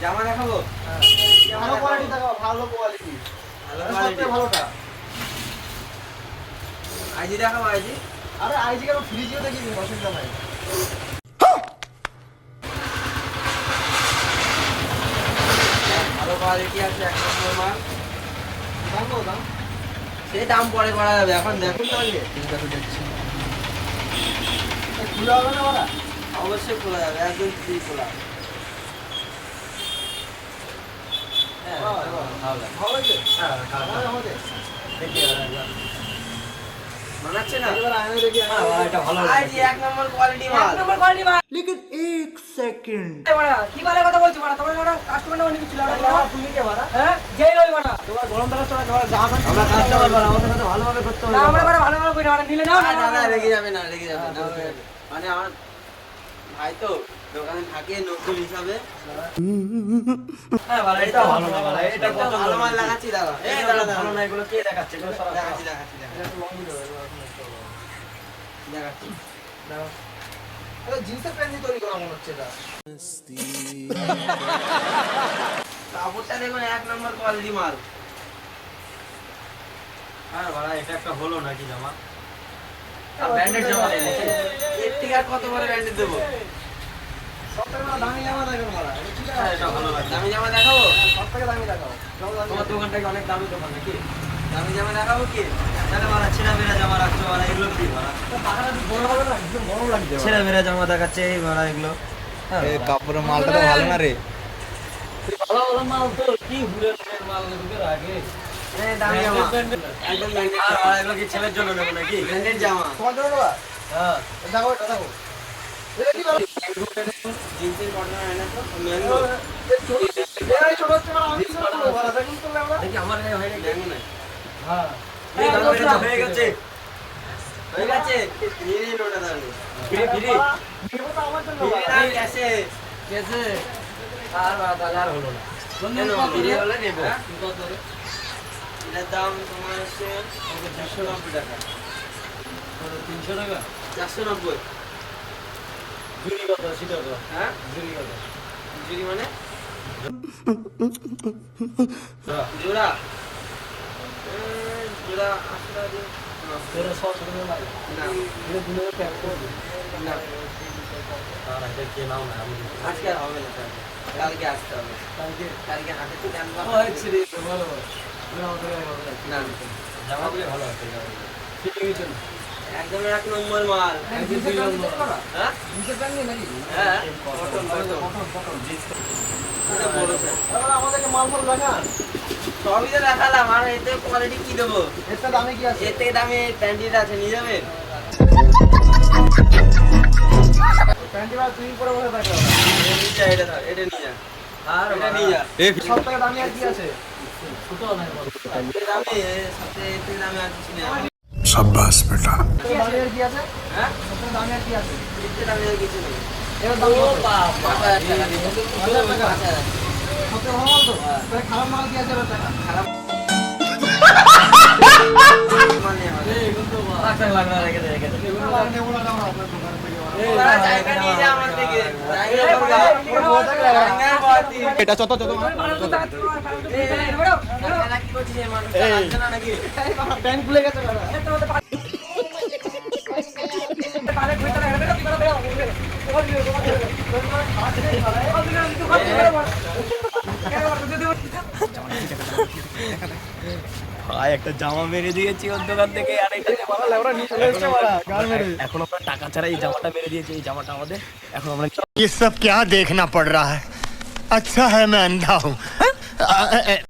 জামা দেখাবো? ভালো কোয়ালিটি দেখাও, ভালো কোয়ালিটি। সবথেকে ভালোটা। আইজি দেখাবো, আইজি। আরে আইজি কেন, ফ্রিজিও দেখিয়ে দিন, অসুবিধা নাই। ভালো কোয়ালিটি আছে, এক নম্বর মাল। দাম কত দাম? সেই দাম পরে করা যাবে, এখন দেখুন তাহলে। দেখছি। খুলে হবে না ওরা? অবশ্যই খোলা যাবে, একদম ফ্রি খোলা। হ্যাঁ, ভালো লাগে। ভালো লাগছে? হ্যাঁ, আমাদের মানাচ্ছে না? এবার আয়না দেখি, এটা ভালো লাগে। আইজি এক নম্বর কোয়ালিটি মাল। এক নম্বর কোয়ালিটি মাল। लेकिन 1 सेकंड কি বারে কথা বলছো মারা? তোমার মারা কাস্টমার নাও নিয়ে ছিল তুমি কে মারা? হ্যাঁ যেই লই মারা। তোমার গরম থাকার সময় তোমার জামা প্যান্ট আমরা কাস্টমার বলা, আমাদের সাথে ভালোভাবে করতে হবে। না আমরা মারা ভালো করে মারা নিলে নাও না, না না, রেগে যাবে না, রেগে যাবে না। মানে আমার ভাই তো দোকানে থাকে নতুন হিসাবে। হ্যাঁ ভালো, এটা ভালো না ভালো। এটা এটা পছন্দ ভালো মাল লাগাচ্ছি দাদা। এই এটা দাদা ভালো না, এগুলো কে দেখাচ্ছে? এগুলো সব দেখাচ্ছি, দেখাচ্ছি, দেখাচ্ছি, দেখাচ্ছি। এটা জিন্সের প্যান্ট দিয়ে তৈরি করা মনে হচ্ছে এটা। কাপড়টা দেখুন, এক নম্বর কোয়ালিটি মাল। হ্যাঁ ভাড়া, এটা একটা হলো নাকি জামা? ব্র্যান্ডেড জামা এনেছে। এর থেকে আর কত বড় ব্র্যান্ডের দেবো? সবথেকে ভালো দামি জামা দেখো মারা। এটা ঠিক হ্যাঁ আছে? এটা ভালো লাগে। দামি জামা দেখাবো? সবথেকে দামি দেখাও। তোমার দোকানটা কি অনেক দামি দোকান নাকি? দামি জামা দেখাবো কি? তাহলে মারা ছেঁড়া বেড়া জামা রাখছো মারা, এগুলো কি মারা? পাখাটা বড় হবে না, একদম গরম লাগছে। ছেঁড়া বেড়া জামা দেখাচ্ছে এই মারা এগুলো। কাপড়ের মালটা তো ভালো না রে। ভালো ভালো মাল তো কি হুরের মাল ঢুকে রাখে। এই দামি জামা। একদম ব্র্যান্ডেড আর জামা। এগুলো কি ছেলের জন্য নেবো নাকি? ব্র্যান্ডেড জামা। তোমার জন্য বাবা? হ্যাঁ দেখো এটা দেখো। এটা কি বলো? জিন্সের কটন আয়না তো ম্যাঙ্গো। এই ছোট হচ্ছে মানে আমি কি করবো? ভাড়া দেখুন তো আমরা। দেখি আমার এই হয়ে গেছে। ম্যাঙ্গো না। হ্যাঁ। এই দাম বেড়ে তো হয়ে গেছে। হয়ে গেছে? নিয়ে নিন ওটা তাহলে। ফ্রি ফ্রি নেবো তো আমার জন্য ফিরে বাবা। না, ক্যাশে। কেসে আর তাহলে আর হলো না। কেন? ফিরে হলে নেবো। এটার দাম তোমার হচ্ছে 490 টাকা। 300 টাকা 490। জুড়ি কত সেটা কত? হ্যাঁ? জুড়ি কত? জুড়ি মানে? জোড়া? জোড়া 80 টাকা দিয়ে। তোরা 100 টাকা লাগে। না, এটা দিলে প্যাক করে দিই। না, আর এটা কে নাও না আমি। আজকে আর হবে না তাহলে। কালকে আসতে হবে। কালকে হাতে থেকে আনবা। ও আচ্ছা রে ভালো ভালো। না, জামাগুলো ভালো আছে ফিটিং এর জন্য। একদম এক নম্বর মাল। জিন্সের প্যান্ট দিয়ে করা? হ্যাঁ? জিন্সের প্যান্ট নিয়ে নাকি? হ্যাঁ, কটন, কটন। এটা বড় size। তারপরে আমাদেরকে মাল ফল দেখান। সবই তো দেখালাম, আর এতে কোয়ালিটি কি দেবো? এর দামে কি আছে? এর থেকে দামি প্যান্টিটা আছে, নিয়ে যাবেন? প্যান্টি বা তুই পরে বসে থাকো। এটা নিয়ে যা, এটা ধর, এটা নিয়ে যা। আর এটা নিয়ে যা। সব থেকে দামি আর কি আছে? ছোট না বড়। এর দামি, সবচেয়ে এর থেকে দামি আর কিছু নেই। शाबाश बेटा। সবথেকে দামি আর কি আছে? হ্যাঁ? সবথেকে দামি আর কি আছে? এর থেকে দামি আর কিছু নেই। এর দাম কত? 5000 টাকা দিয়ে। 5000 টাকা? 5000। সবথেকে ভালো মাল তো? তাহলে খারাপ মাল কি আছে এবার টাকা? খারাপ মাল নেই আমাদের। লাখ টাকা লাগবে না রেখে দে রেখে দে। এগুলো আর নেবো না আমরা আপনার দোকান থেকে। ওরা জায়গা নিয়ে যা আমার থেকে। জায়গা এটা যত যত কি করছিস এই মানুষটা? লাগছে না নাকি? প্যান্ট খুলে গেছে দাদা। ভাই একটা জামা মেরে দিয়েছি ওর দোকান থেকে আর এটাতে মালা লেবরা নিয়ে চলে এসেছে মালা, গাল মেরে। এখন আমরা টাকা ছাড়া এই জামাটা মেরে দিয়েছি এই জামাটা আমাদের এখন আমরা ये सब क्या देखना पड़ रहा है। अच्छा है मैं अंधा हूँ।